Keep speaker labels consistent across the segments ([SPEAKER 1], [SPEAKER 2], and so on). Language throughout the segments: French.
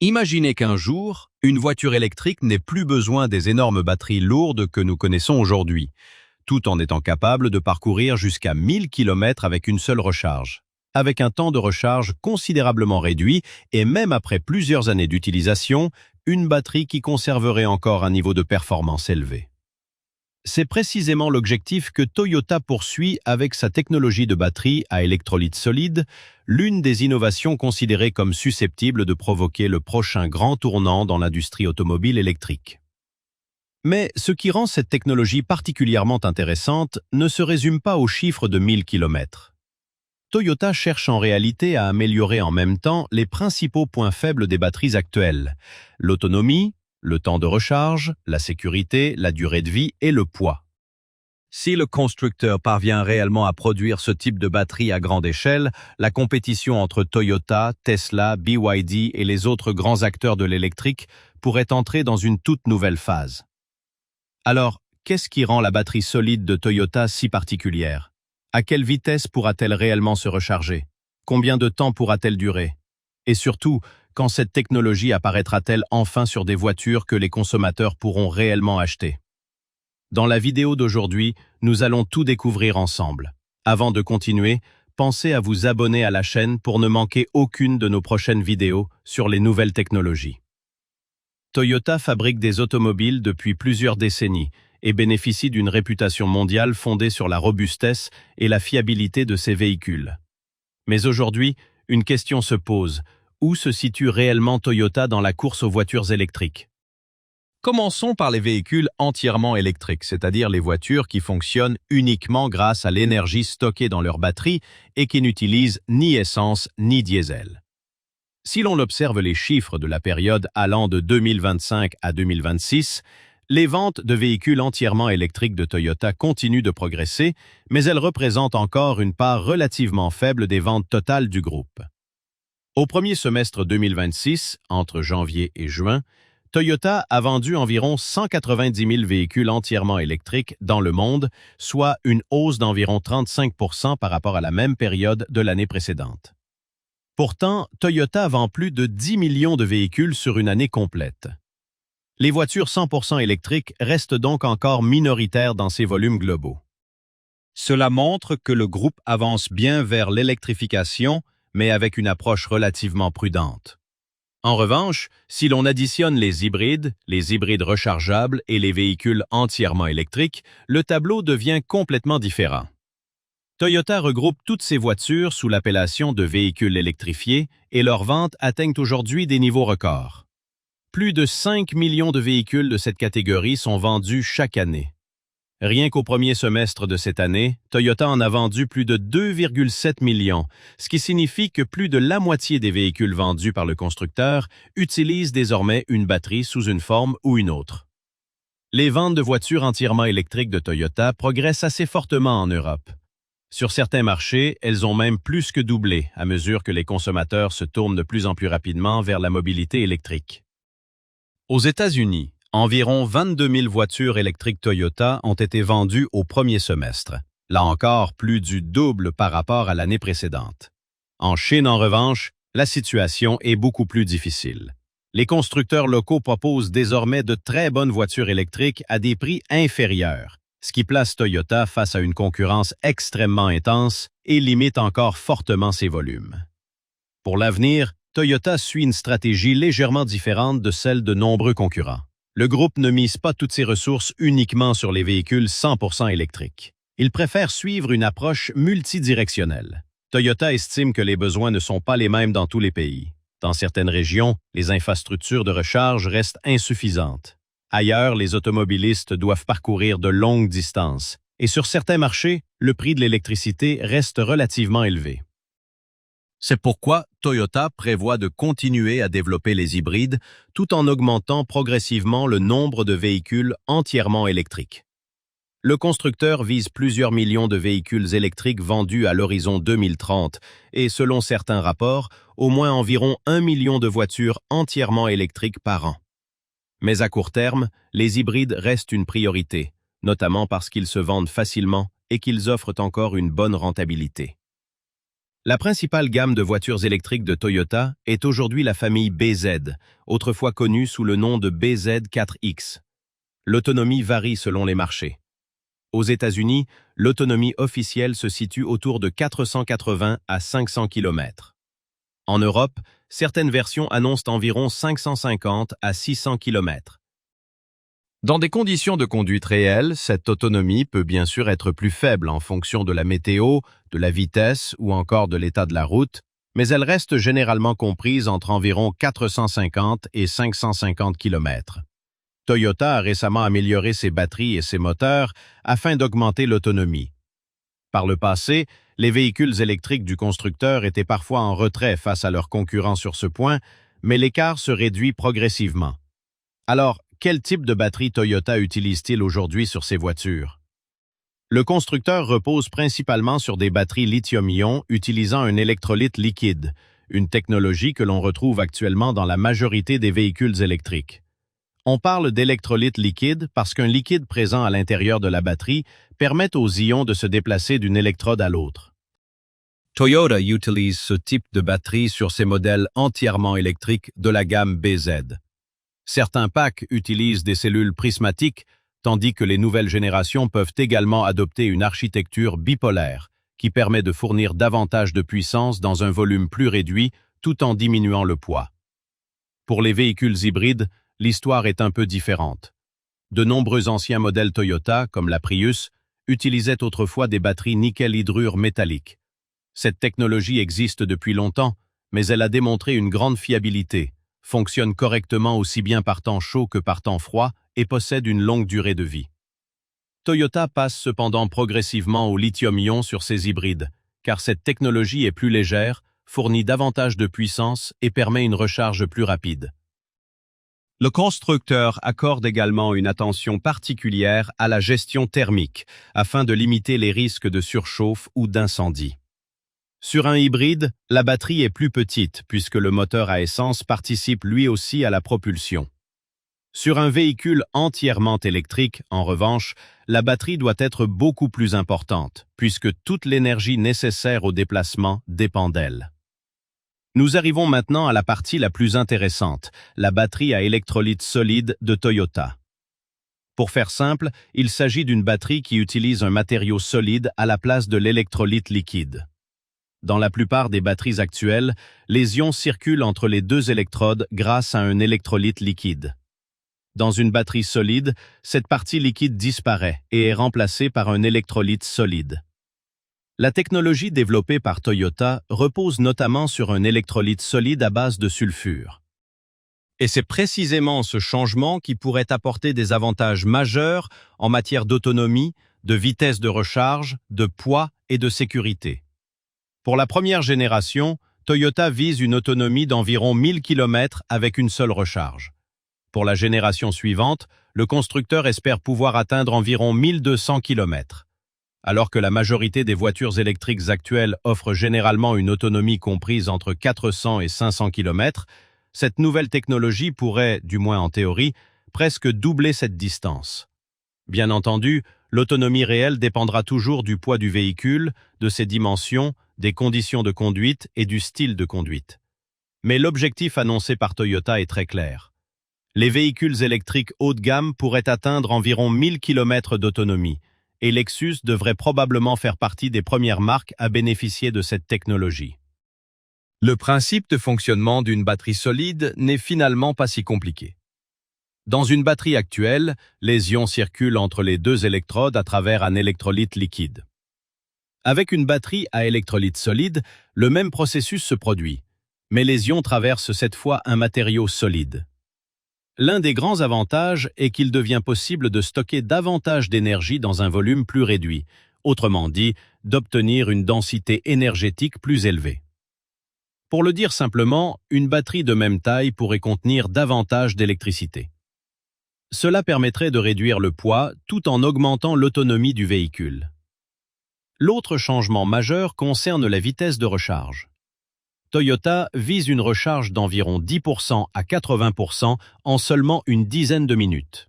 [SPEAKER 1] Imaginez qu'un jour, une voiture électrique n'ait plus besoin des énormes batteries lourdes que nous connaissons aujourd'hui, tout en étant capable de parcourir jusqu'à 1000 km avec une seule recharge. Avec un temps de recharge considérablement réduit et même après plusieurs années d'utilisation, une batterie qui conserverait encore un niveau de performance élevé. C'est précisément l'objectif que Toyota poursuit avec sa technologie de batterie à électrolyte solide, l'une des innovations considérées comme susceptibles de provoquer le prochain grand tournant dans l'industrie automobile électrique. Mais ce qui rend cette technologie particulièrement intéressante ne se résume pas aux chiffres de 1000 km. Toyota cherche en réalité à améliorer en même temps les principaux points faibles des batteries actuelles: l'autonomie, le temps de recharge, la sécurité, la durée de vie et le poids. Si le constructeur parvient réellement à produire ce type de batterie à grande échelle, la compétition entre Toyota, Tesla, BYD et les autres grands acteurs de l'électrique pourrait entrer dans une toute nouvelle phase. Alors, qu'est-ce qui rend la batterie solide de Toyota si particulière? À quelle vitesse pourra-t-elle réellement se recharger? Combien de temps pourra-t-elle durer? Et surtout, quand cette technologie apparaîtra-t-elle enfin sur des voitures que les consommateurs pourront réellement acheter? Dans la vidéo d'aujourd'hui, nous allons tout découvrir ensemble. Avant de continuer, pensez à vous abonner à la chaîne pour ne manquer aucune de nos prochaines vidéos sur les nouvelles technologies. Toyota fabrique des automobiles depuis plusieurs décennies et bénéficie d'une réputation mondiale fondée sur la robustesse et la fiabilité de ses véhicules. Mais aujourd'hui, une question se pose: où se situe réellement Toyota dans la course aux voitures électriques? Commençons par les véhicules entièrement électriques, c'est-à-dire les voitures qui fonctionnent uniquement grâce à l'énergie stockée dans leur batterie et qui n'utilisent ni essence ni diesel. Si l'on observe les chiffres de la période allant de 2025 à 2026, les ventes de véhicules entièrement électriques de Toyota continuent de progresser, mais elles représentent encore une part relativement faible des ventes totales du groupe. Au premier semestre 2026, entre janvier et juin, Toyota a vendu environ 190 000 véhicules entièrement électriques dans le monde, soit une hausse d'environ 35% par rapport à la même période de l'année précédente. Pourtant, Toyota vend plus de 10 millions de véhicules sur une année complète. Les voitures 100% électriques restent donc encore minoritaires dans ces volumes globaux. Cela montre que le groupe avance bien vers l'électrification, mais avec une approche relativement prudente. En revanche, si l'on additionne les hybrides rechargeables et les véhicules entièrement électriques, le tableau devient complètement différent. Toyota regroupe toutes ces voitures sous l'appellation de véhicules électrifiés et leurs ventes atteignent aujourd'hui des niveaux records. Plus de 5 millions de véhicules de cette catégorie sont vendus chaque année. Rien qu'au premier semestre de cette année, Toyota en a vendu plus de 2,7 millions, ce qui signifie que plus de la moitié des véhicules vendus par le constructeur utilisent désormais une batterie sous une forme ou une autre. Les ventes de voitures entièrement électriques de Toyota progressent assez fortement en Europe. Sur certains marchés, elles ont même plus que doublé à mesure que les consommateurs se tournent de plus en plus rapidement vers la mobilité électrique. Aux États-Unis, environ 22 000 voitures électriques Toyota ont été vendues au premier semestre. Là encore, plus du double par rapport à l'année précédente. En Chine, en revanche, la situation est beaucoup plus difficile. Les constructeurs locaux proposent désormais de très bonnes voitures électriques à des prix inférieurs, ce qui place Toyota face à une concurrence extrêmement intense et limite encore fortement ses volumes. Pour l'avenir, Toyota suit une stratégie légèrement différente de celle de nombreux concurrents. Le groupe ne mise pas toutes ses ressources uniquement sur les véhicules 100% électriques. Il préfère suivre une approche multidirectionnelle. Toyota estime que les besoins ne sont pas les mêmes dans tous les pays. Dans certaines régions, les infrastructures de recharge restent insuffisantes. Ailleurs, les automobilistes doivent parcourir de longues distances. Et sur certains marchés, le prix de l'électricité reste relativement élevé. C'est pourquoi Toyota prévoit de continuer à développer les hybrides tout en augmentant progressivement le nombre de véhicules entièrement électriques. Le constructeur vise plusieurs millions de véhicules électriques vendus à l'horizon 2030 et, selon certains rapports, au moins environ 1 million de voitures entièrement électriques par an. Mais à court terme, les hybrides restent une priorité, notamment parce qu'ils se vendent facilement et qu'ils offrent encore une bonne rentabilité. La principale gamme de voitures électriques de Toyota est aujourd'hui la famille BZ, autrefois connue sous le nom de BZ4X. L'autonomie varie selon les marchés. Aux États-Unis, l'autonomie officielle se situe autour de 480 à 500 km. En Europe, certaines versions annoncent environ 550 à 600 km. Dans des conditions de conduite réelles, cette autonomie peut bien sûr être plus faible en fonction de la météo, de la vitesse ou encore de l'état de la route, mais elle reste généralement comprise entre environ 450 et 550 km. Toyota a récemment amélioré ses batteries et ses moteurs afin d'augmenter l'autonomie. Par le passé, les véhicules électriques du constructeur étaient parfois en retrait face à leurs concurrents sur ce point, mais l'écart se réduit progressivement. Alors, quel type de batterie Toyota utilise-t-il aujourd'hui sur ses voitures? Le constructeur repose principalement sur des batteries lithium-ion utilisant un électrolyte liquide, une technologie que l'on retrouve actuellement dans la majorité des véhicules électriques. On parle d'électrolyte liquide parce qu'un liquide présent à l'intérieur de la batterie permet aux ions de se déplacer d'une électrode à l'autre. Toyota utilise ce type de batterie sur ses modèles entièrement électriques de la gamme BZ. Certains packs utilisent des cellules prismatiques, tandis que les nouvelles générations peuvent également adopter une architecture bipolaire qui permet de fournir davantage de puissance dans un volume plus réduit tout en diminuant le poids. Pour les véhicules hybrides, l'histoire est un peu différente. De nombreux anciens modèles Toyota, comme la Prius, utilisaient autrefois des batteries nickel-hydrure métalliques. Cette technologie existe depuis longtemps, mais elle a démontré une grande fiabilité, fonctionne correctement aussi bien par temps chaud que par temps froid et possède une longue durée de vie. Toyota passe cependant progressivement au lithium-ion sur ses hybrides, car cette technologie est plus légère, fournit davantage de puissance et permet une recharge plus rapide. Le constructeur accorde également une attention particulière à la gestion thermique, afin de limiter les risques de surchauffe ou d'incendie. Sur un hybride, la batterie est plus petite puisque le moteur à essence participe lui aussi à la propulsion. Sur un véhicule entièrement électrique, en revanche, la batterie doit être beaucoup plus importante puisque toute l'énergie nécessaire au déplacement dépend d'elle. Nous arrivons maintenant à la partie la plus intéressante, la batterie à électrolyte solide de Toyota. Pour faire simple, il s'agit d'une batterie qui utilise un matériau solide à la place de l'électrolyte liquide. Dans la plupart des batteries actuelles, les ions circulent entre les deux électrodes grâce à un électrolyte liquide. Dans une batterie solide, cette partie liquide disparaît et est remplacée par un électrolyte solide. La technologie développée par Toyota repose notamment sur un électrolyte solide à base de sulfure. Et c'est précisément ce changement qui pourrait apporter des avantages majeurs en matière d'autonomie, de vitesse de recharge, de poids et de sécurité. Pour la première génération, Toyota vise une autonomie d'environ 1000 km avec une seule recharge. Pour la génération suivante, le constructeur espère pouvoir atteindre environ 1200 km. Alors que la majorité des voitures électriques actuelles offrent généralement une autonomie comprise entre 400 et 500 km, cette nouvelle technologie pourrait, du moins en théorie, presque doubler cette distance. Bien entendu, l'autonomie réelle dépendra toujours du poids du véhicule, de ses dimensions, des conditions de conduite et du style de conduite. Mais l'objectif annoncé par Toyota est très clair. Les véhicules électriques haut de gamme pourraient atteindre environ 1000 km d'autonomie, et Lexus devrait probablement faire partie des premières marques à bénéficier de cette technologie. Le principe de fonctionnement d'une batterie solide n'est finalement pas si compliqué. Dans une batterie actuelle, les ions circulent entre les deux électrodes à travers un électrolyte liquide. Avec une batterie à électrolyte solide, le même processus se produit, mais les ions traversent cette fois un matériau solide. L'un des grands avantages est qu'il devient possible de stocker davantage d'énergie dans un volume plus réduit, autrement dit, d'obtenir une densité énergétique plus élevée. Pour le dire simplement, une batterie de même taille pourrait contenir davantage d'électricité. Cela permettrait de réduire le poids tout en augmentant l'autonomie du véhicule. L'autre changement majeur concerne la vitesse de recharge. Toyota vise une recharge d'environ 10% à 80% en seulement une dizaine de minutes.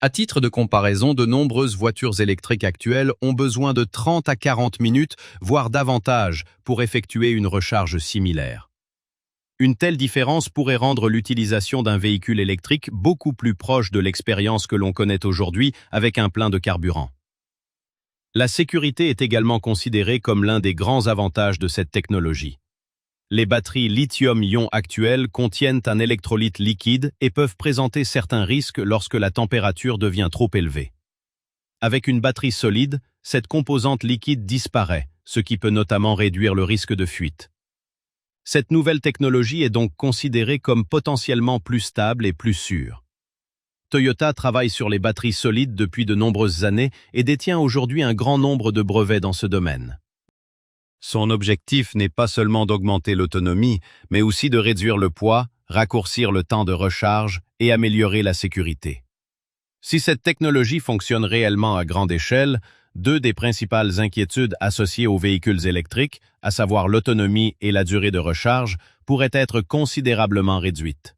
[SPEAKER 1] À titre de comparaison, de nombreuses voitures électriques actuelles ont besoin de 30 à 40 minutes, voire davantage, pour effectuer une recharge similaire. Une telle différence pourrait rendre l'utilisation d'un véhicule électrique beaucoup plus proche de l'expérience que l'on connaît aujourd'hui avec un plein de carburant. La sécurité est également considérée comme l'un des grands avantages de cette technologie. Les batteries lithium-ion actuelles contiennent un électrolyte liquide et peuvent présenter certains risques lorsque la température devient trop élevée. Avec une batterie solide, cette composante liquide disparaît, ce qui peut notamment réduire le risque de fuite. Cette nouvelle technologie est donc considérée comme potentiellement plus stable et plus sûre. Toyota travaille sur les batteries solides depuis de nombreuses années et détient aujourd'hui un grand nombre de brevets dans ce domaine. Son objectif n'est pas seulement d'augmenter l'autonomie, mais aussi de réduire le poids, raccourcir le temps de recharge et améliorer la sécurité. Si cette technologie fonctionne réellement à grande échelle, deux des principales inquiétudes associées aux véhicules électriques, à savoir l'autonomie et la durée de recharge, pourraient être considérablement réduites.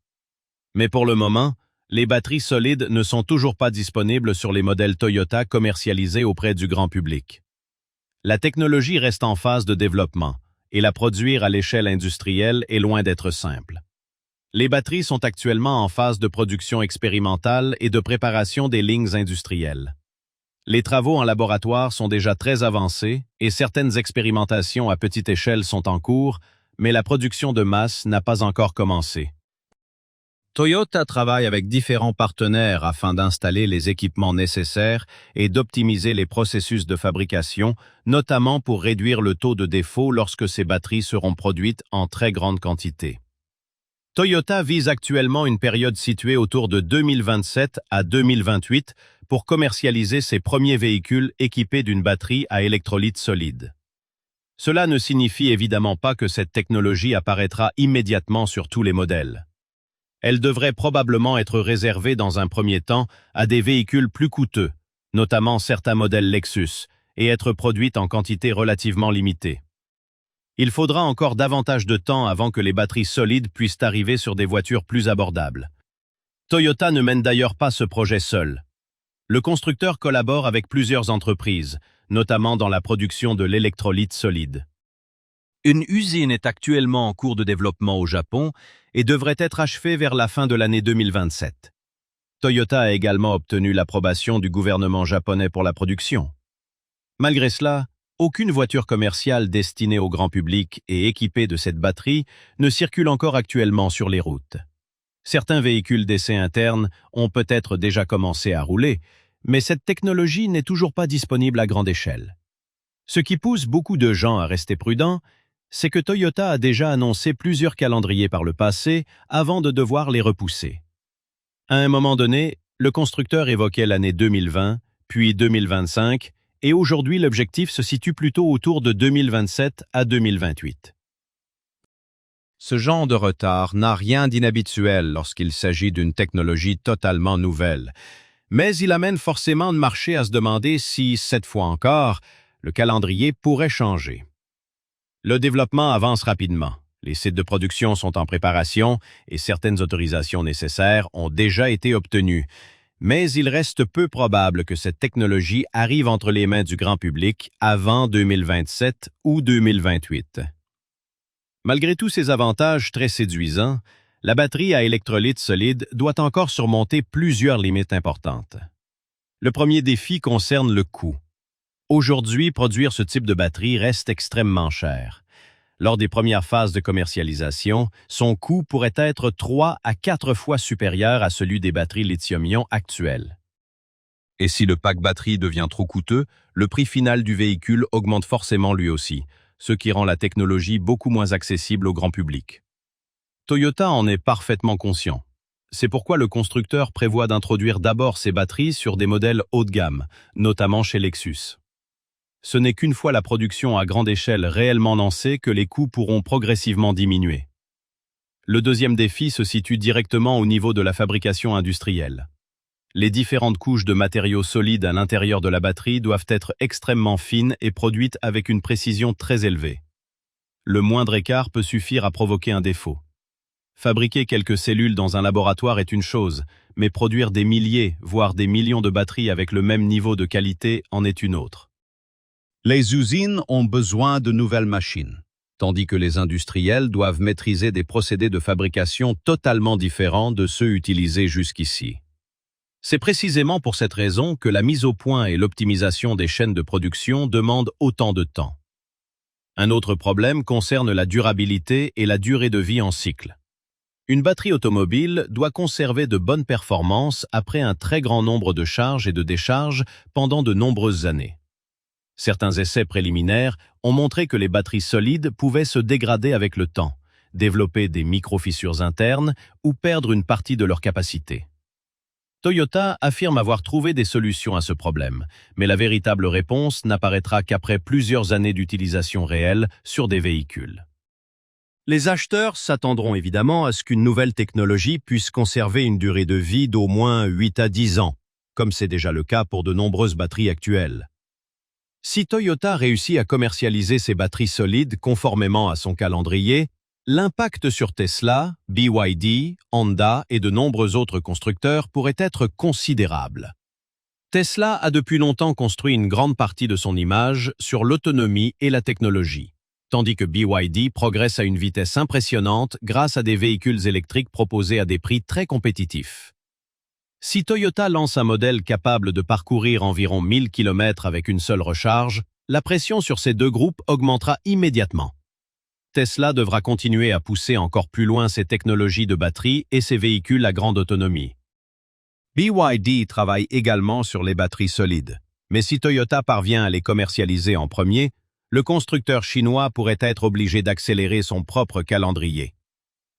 [SPEAKER 1] Mais pour le moment, les batteries solides ne sont toujours pas disponibles sur les modèles Toyota commercialisés auprès du grand public. La technologie reste en phase de développement, et la produire à l'échelle industrielle est loin d'être simple. Les batteries sont actuellement en phase de production expérimentale et de préparation des lignes industrielles. Les travaux en laboratoire sont déjà très avancés et certaines expérimentations à petite échelle sont en cours, mais la production de masse n'a pas encore commencé. Toyota travaille avec différents partenaires afin d'installer les équipements nécessaires et d'optimiser les processus de fabrication, notamment pour réduire le taux de défaut lorsque ces batteries seront produites en très grande quantité. Toyota vise actuellement une période située autour de 2027 à 2028 pour commercialiser ses premiers véhicules équipés d'une batterie à électrolyte solide. Cela ne signifie évidemment pas que cette technologie apparaîtra immédiatement sur tous les modèles. Elle devrait probablement être réservée dans un premier temps à des véhicules plus coûteux, notamment certains modèles Lexus, et être produite en quantité relativement limitée. Il faudra encore davantage de temps avant que les batteries solides puissent arriver sur des voitures plus abordables. Toyota ne mène d'ailleurs pas ce projet seul. Le constructeur collabore avec plusieurs entreprises, notamment dans la production de l'électrolyte solide. Une usine est actuellement en cours de développement au Japon et devrait être achevée vers la fin de l'année 2027. Toyota a également obtenu l'approbation du gouvernement japonais pour la production. Malgré cela, aucune voiture commerciale destinée au grand public et équipée de cette batterie ne circule encore actuellement sur les routes. Certains véhicules d'essai interne ont peut-être déjà commencé à rouler, mais cette technologie n'est toujours pas disponible à grande échelle. Ce qui pousse beaucoup de gens à rester prudents, c'est que Toyota a déjà annoncé plusieurs calendriers par le passé avant de devoir les repousser. À un moment donné, le constructeur évoquait l'année 2020, puis 2025, et aujourd'hui l'objectif se situe plutôt autour de 2027 à 2028. Ce genre de retard n'a rien d'inhabituel lorsqu'il s'agit d'une technologie totalement nouvelle, mais il amène forcément le marché à se demander si, cette fois encore, le calendrier pourrait changer. Le développement avance rapidement. Les sites de production sont en préparation et certaines autorisations nécessaires ont déjà été obtenues. Mais il reste peu probable que cette technologie arrive entre les mains du grand public avant 2027 ou 2028. Malgré tous ces avantages très séduisants, la batterie à électrolyte solide doit encore surmonter plusieurs limites importantes. Le premier défi concerne le coût. Aujourd'hui, produire ce type de batterie reste extrêmement cher. Lors des premières phases de commercialisation, son coût pourrait être 3 à 4 fois supérieur à celui des batteries lithium-ion actuelles. Et si le pack batterie devient trop coûteux, le prix final du véhicule augmente forcément lui aussi, ce qui rend la technologie beaucoup moins accessible au grand public. Toyota en est parfaitement conscient. C'est pourquoi le constructeur prévoit d'introduire d'abord ces batteries sur des modèles haut de gamme, notamment chez Lexus. Ce n'est qu'une fois la production à grande échelle réellement lancée que les coûts pourront progressivement diminuer. Le deuxième défi se situe directement au niveau de la fabrication industrielle. Les différentes couches de matériaux solides à l'intérieur de la batterie doivent être extrêmement fines et produites avec une précision très élevée. Le moindre écart peut suffire à provoquer un défaut. Fabriquer quelques cellules dans un laboratoire est une chose, mais produire des milliers, voire des millions de batteries avec le même niveau de qualité en est une autre.
[SPEAKER 2] Les usines ont besoin de nouvelles machines, tandis que les industriels doivent maîtriser des procédés de fabrication totalement différents de ceux utilisés jusqu'ici.
[SPEAKER 1] C'est précisément pour cette raison que la mise au point et l'optimisation des chaînes de production demandent autant de temps. Un autre problème concerne la durabilité et la durée de vie en cycle. Une batterie automobile doit conserver de bonnes performances après un très grand nombre de charges et de décharges pendant de nombreuses années. Certains essais préliminaires ont montré que les batteries solides pouvaient se dégrader avec le temps, développer des micro-fissures internes ou perdre une partie de leur capacité. Toyota affirme avoir trouvé des solutions à ce problème, mais la véritable réponse n'apparaîtra qu'après plusieurs années d'utilisation réelle sur des véhicules. Les acheteurs s'attendront évidemment à ce qu'une nouvelle technologie puisse conserver une durée de vie d'au moins 8 à 10 ans, comme c'est déjà le cas pour de nombreuses batteries actuelles. Si Toyota réussit à commercialiser ses batteries solides conformément à son calendrier, l'impact sur Tesla, BYD, Honda et de nombreux autres constructeurs pourrait être considérable. Tesla a depuis longtemps construit une grande partie de son image sur l'autonomie et la technologie, tandis que BYD progresse à une vitesse impressionnante grâce à des véhicules électriques proposés à des prix très compétitifs. Si Toyota lance un modèle capable de parcourir environ 1000 km avec une seule recharge, la pression sur ces deux groupes augmentera immédiatement. Tesla devra continuer à pousser encore plus loin ses technologies de batterie et ses véhicules à grande autonomie.
[SPEAKER 2] BYD travaille également sur les batteries solides, mais si Toyota parvient à les commercialiser en premier, le constructeur chinois pourrait être obligé d'accélérer son propre calendrier.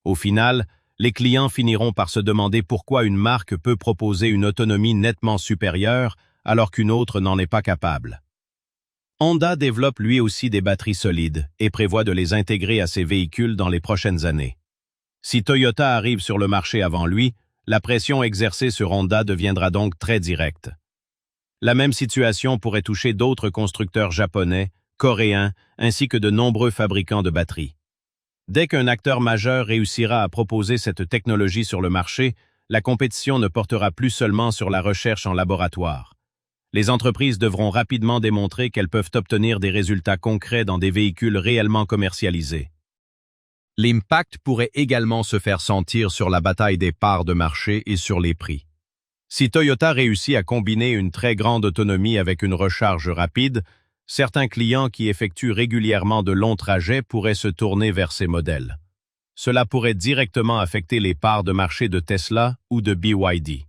[SPEAKER 2] Au final, les clients finiront par se demander pourquoi une marque peut proposer une autonomie nettement supérieure alors qu'une autre n'en est pas capable. Honda développe lui aussi des batteries solides et prévoit de les intégrer à ses véhicules dans les prochaines années. Si Toyota arrive sur le marché avant lui, la pression exercée sur Honda deviendra donc très directe. La même situation pourrait toucher d'autres constructeurs japonais, coréens, ainsi que de nombreux fabricants de batteries. Dès qu'un acteur majeur réussira à proposer cette technologie sur le marché, la compétition ne portera plus seulement sur la recherche en laboratoire. Les entreprises devront rapidement démontrer qu'elles peuvent obtenir des résultats concrets dans des véhicules réellement commercialisés. L'impact pourrait également se faire sentir sur la bataille des parts de marché et sur les prix.
[SPEAKER 1] Si Toyota réussit à combiner une très grande autonomie avec une recharge rapide, certains clients qui effectuent régulièrement de longs trajets pourraient se tourner vers ces modèles. Cela pourrait directement affecter les parts de marché de Tesla ou de BYD.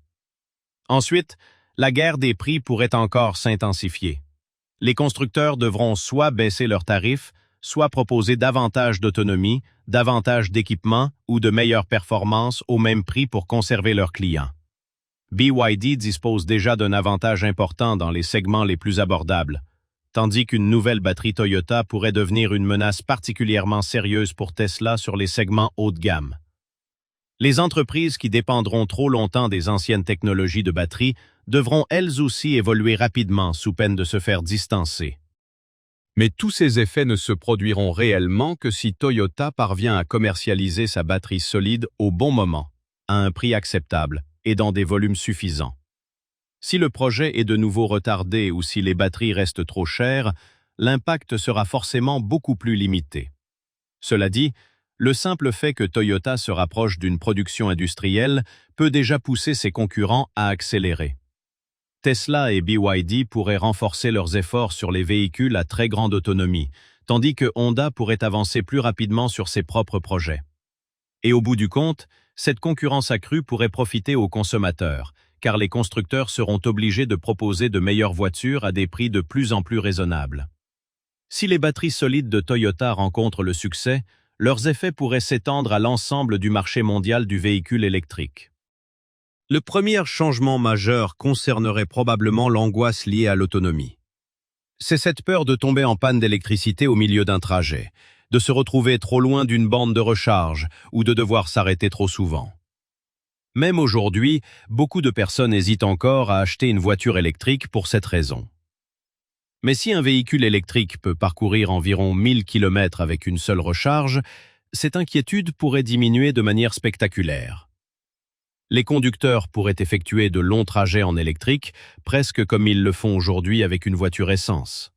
[SPEAKER 1] Ensuite, la guerre des prix pourrait encore s'intensifier. Les constructeurs devront soit baisser leurs tarifs, soit proposer davantage d'autonomie, davantage d'équipement ou de meilleures performances au même prix pour conserver leurs clients. BYD dispose déjà d'un avantage important dans les segments les plus abordables, tandis qu'une nouvelle batterie Toyota pourrait devenir une menace particulièrement sérieuse pour Tesla sur les segments haut de gamme. Les entreprises qui dépendront trop longtemps des anciennes technologies de batterie devront elles aussi évoluer rapidement sous peine de se faire distancer.
[SPEAKER 2] Mais tous ces effets ne se produiront réellement que si Toyota parvient à commercialiser sa batterie solide au bon moment, à un prix acceptable et dans des volumes suffisants. Si le projet est de nouveau retardé ou si les batteries restent trop chères, l'impact sera forcément beaucoup plus limité. Cela dit, le simple fait que Toyota se rapproche d'une production industrielle peut déjà pousser ses concurrents à accélérer. Tesla et BYD pourraient renforcer leurs efforts sur les véhicules à très grande autonomie, tandis que Honda pourrait avancer plus rapidement sur ses propres projets. Et au bout du compte, cette concurrence accrue pourrait profiter aux consommateurs, car les constructeurs seront obligés de proposer de meilleures voitures à des prix de plus en plus raisonnables. Si les batteries solides de Toyota rencontrent le succès, leurs effets pourraient s'étendre à l'ensemble du marché mondial du véhicule électrique. Le premier changement majeur concernerait probablement l'angoisse liée à l'autonomie. C'est cette peur de tomber en panne d'électricité au milieu d'un trajet, de se retrouver trop loin d'une borne de recharge ou de devoir s'arrêter trop souvent. Même aujourd'hui, beaucoup de personnes hésitent encore à acheter une voiture électrique pour cette raison. Mais si un véhicule électrique peut parcourir environ 1000 km avec une seule recharge, cette inquiétude pourrait diminuer de manière spectaculaire. Les conducteurs pourraient effectuer de longs trajets en électrique, presque comme ils le font aujourd'hui avec une voiture essence.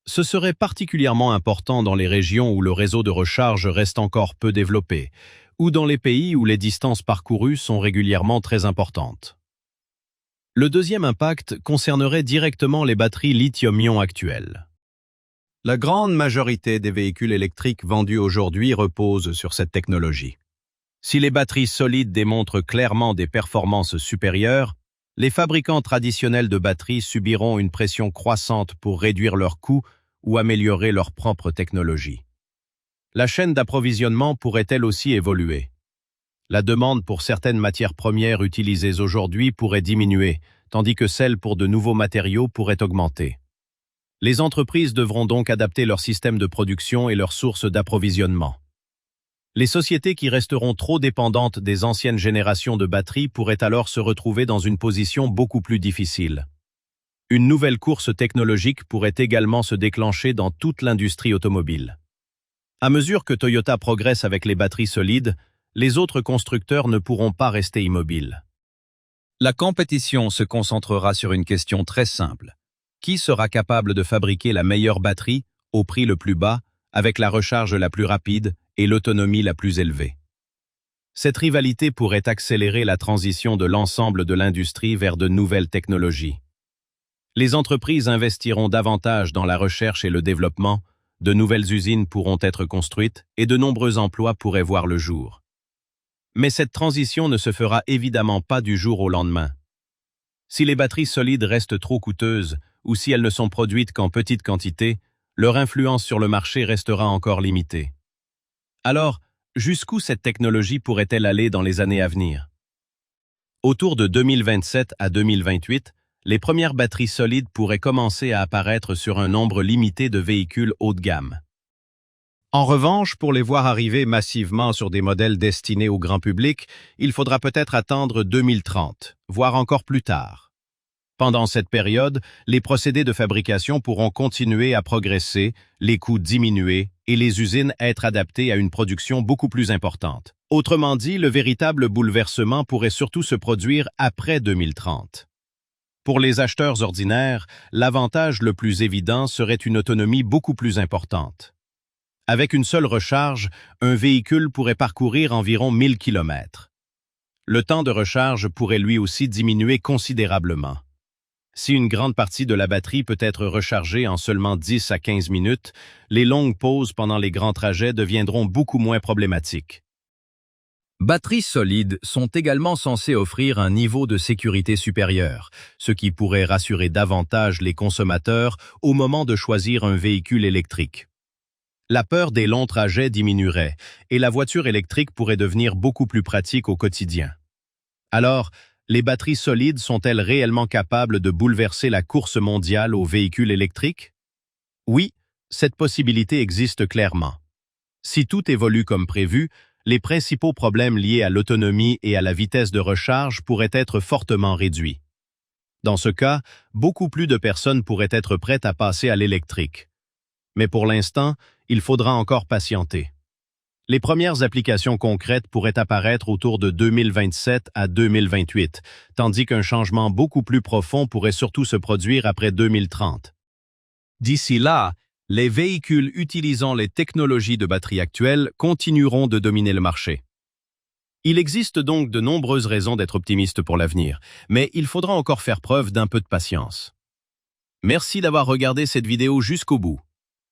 [SPEAKER 2] Ce serait particulièrement important dans les régions où le réseau de recharge reste encore peu développé, ou dans les pays où les distances parcourues sont régulièrement très importantes. Le deuxième impact concernerait directement les batteries lithium-ion actuelles. La grande majorité des véhicules électriques vendus aujourd'hui reposent sur cette technologie. Si les batteries solides démontrent clairement des performances supérieures, les fabricants traditionnels de batteries subiront une pression croissante pour réduire leurs coûts ou améliorer leur propre technologie. La chaîne d'approvisionnement pourrait elle aussi évoluer. La demande pour certaines matières premières utilisées aujourd'hui pourrait diminuer, tandis que celle pour de nouveaux matériaux pourrait augmenter. Les entreprises devront donc adapter leur système de production et leurs sources d'approvisionnement. Les sociétés qui resteront trop dépendantes des anciennes générations de batteries pourraient alors se retrouver dans une position beaucoup plus difficile. Une nouvelle course technologique pourrait également se déclencher dans toute l'industrie automobile. À mesure que Toyota progresse avec les batteries solides, les autres constructeurs ne pourront pas rester immobiles.
[SPEAKER 1] La compétition se concentrera sur une question très simple. Qui sera capable de fabriquer la meilleure batterie au prix le plus bas, avec la recharge la plus rapide et l'autonomie la plus élevée? Cette rivalité pourrait accélérer la transition de l'ensemble de l'industrie vers de nouvelles technologies. Les entreprises investiront davantage dans la recherche et le développement, de nouvelles usines pourront être construites et de nombreux emplois pourraient voir le jour. Mais cette transition ne se fera évidemment pas du jour au lendemain. Si les batteries solides restent trop coûteuses ou si elles ne sont produites qu'en petite quantité, leur influence sur le marché restera encore limitée. Alors, jusqu'où cette technologie pourrait-elle aller dans les années à venir? Autour de 2027 à 2028, les premières batteries solides pourraient commencer à apparaître sur un nombre limité de véhicules haut de gamme. En revanche, pour les voir arriver massivement sur des modèles destinés au grand public, il faudra peut-être attendre 2030, voire encore plus tard. Pendant cette période, les procédés de fabrication pourront continuer à progresser, les coûts diminuer et les usines être adaptées à une production beaucoup plus importante. Autrement dit, le véritable bouleversement pourrait surtout se produire après 2030. Pour les acheteurs ordinaires, l'avantage le plus évident serait une autonomie beaucoup plus importante. Avec une seule recharge, un véhicule pourrait parcourir environ 1000 km. Le temps de recharge pourrait lui aussi diminuer considérablement. Si une grande partie de la batterie peut être rechargée en seulement 10 à 15 minutes, les longues pauses pendant les grands trajets deviendront beaucoup moins problématiques. Batteries solides sont également censées offrir un niveau de sécurité supérieur, ce qui pourrait rassurer davantage les consommateurs au moment de choisir un véhicule électrique. La peur des longs trajets diminuerait et la voiture électrique pourrait devenir beaucoup plus pratique au quotidien. Alors, les batteries solides sont-elles réellement capables de bouleverser la course mondiale aux véhicules électriques? Oui, cette possibilité existe clairement. Si tout évolue comme prévu, les principaux problèmes liés à l'autonomie et à la vitesse de recharge pourraient être fortement réduits. Dans ce cas, beaucoup plus de personnes pourraient être prêtes à passer à l'électrique. Mais pour l'instant, il faudra encore patienter. Les premières applications concrètes pourraient apparaître autour de 2027 à 2028, tandis qu'un changement beaucoup plus profond pourrait surtout se produire après 2030. D'ici là, les véhicules utilisant les technologies de batterie actuelles continueront de dominer le marché. Il existe donc de nombreuses raisons d'être optimiste pour l'avenir, mais il faudra encore faire preuve d'un peu de patience. Merci d'avoir regardé cette vidéo jusqu'au bout.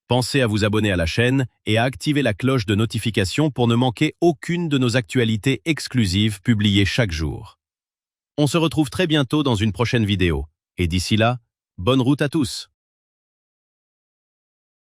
[SPEAKER 1] Pensez à vous abonner à la chaîne et à activer la cloche de notification pour ne manquer aucune de nos actualités exclusives publiées chaque jour. On se retrouve très bientôt dans une prochaine vidéo. Et d'ici là, bonne route à tous!